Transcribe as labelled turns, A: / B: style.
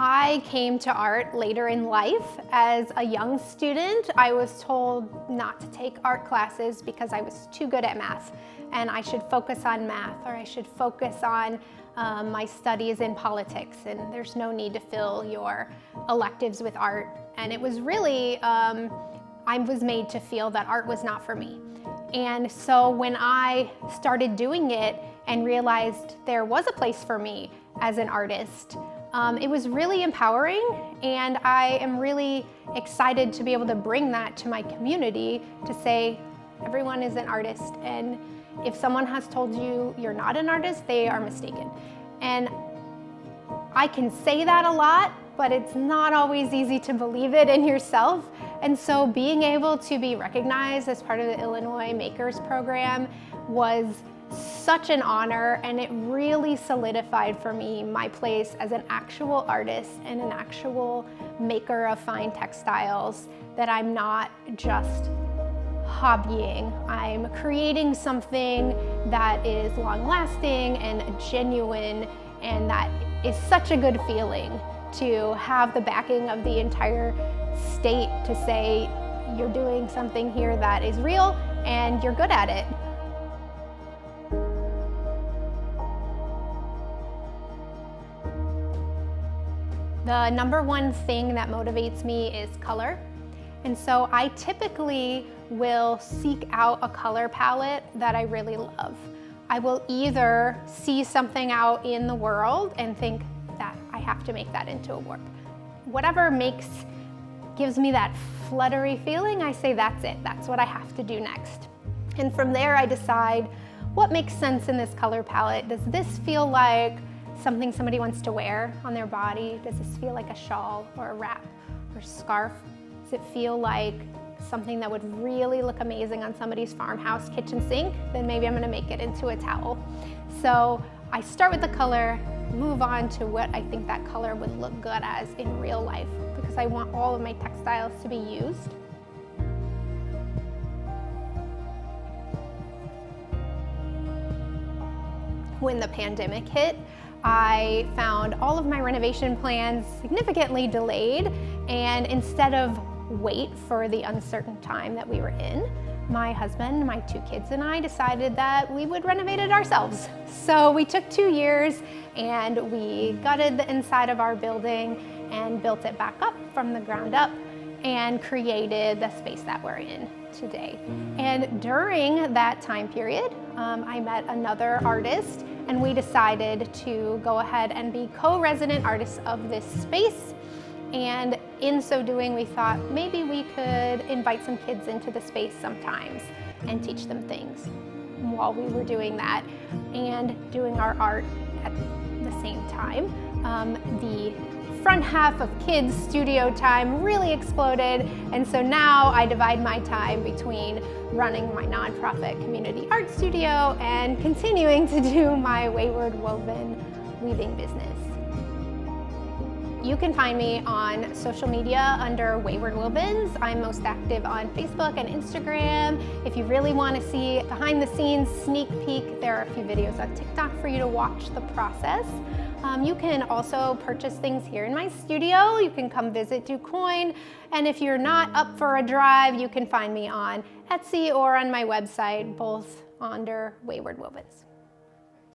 A: I came to art later in life. As a young student, I was told not to take art classes because I was too good at math and I should focus on math, or I should focus on my studies in politics, and there's no need to fill your electives with art. And it was really, I was made to feel that art was not for me. And so when I started doing it and realized there was a place for me as an artist, it was really empowering, and I am really excited to be able to bring that to my community, to say everyone is an artist, and if someone has told you you're not an artist, they are mistaken. And I can say that a lot, but it's not always easy to believe it in yourself. And so being able to be recognized as part of the Illinois Makers Program was such an honor, and it really solidified for me my place as an actual artist and an actual maker of fine textiles, that I'm not just hobbying. I'm creating something that is long-lasting and genuine, and that is such a good feeling to have the backing of the entire state to say you're doing something here that is real and you're good at it. The number one thing that motivates me is color. And so I typically will seek out a color palette that I really love. I will either see something out in the world and think that I have to make that into a work. Whatever gives me that fluttery feeling, I say that's it, that's what I have to do next. And from there I decide what makes sense in this color palette. Does this feel like something somebody wants to wear on their body? Does this feel like a shawl or a wrap or scarf? Does it feel like something that would really look amazing on somebody's farmhouse kitchen sink? Then maybe I'm gonna make it into a towel. So I start with the color, move on to what I think that color would look good as in real life, because I want all of my textiles to be used. When the pandemic hit, I found all of my renovation plans significantly delayed, and instead of wait for the uncertain time that we were in, my husband, my 2 kids, and I decided that we would renovate it ourselves. So we took 2 years and we gutted the inside of our building and built it back up from the ground up and created the space that we're in today. And during that time period, I met another artist, and we decided to go ahead and be co-resident artists of this space. And in so doing, we thought maybe we could invite some kids into the space sometimes and teach them things while we were doing that and doing our art at the same time. The front half of kids' studio time really exploded, and so now I divide my time between running my nonprofit community art studio and continuing to do my Wayward Woven weaving business. You can find me on social media under Wayward Wovens. I'm most active on Facebook and Instagram. If you really want to see behind the scenes sneak peek, there are a few videos on TikTok for you to watch the process. You can also purchase things here in my studio. You can come visit Quoin, and if you're not up for a drive, you can find me on Etsy or on my website, both under Wayward Wovens.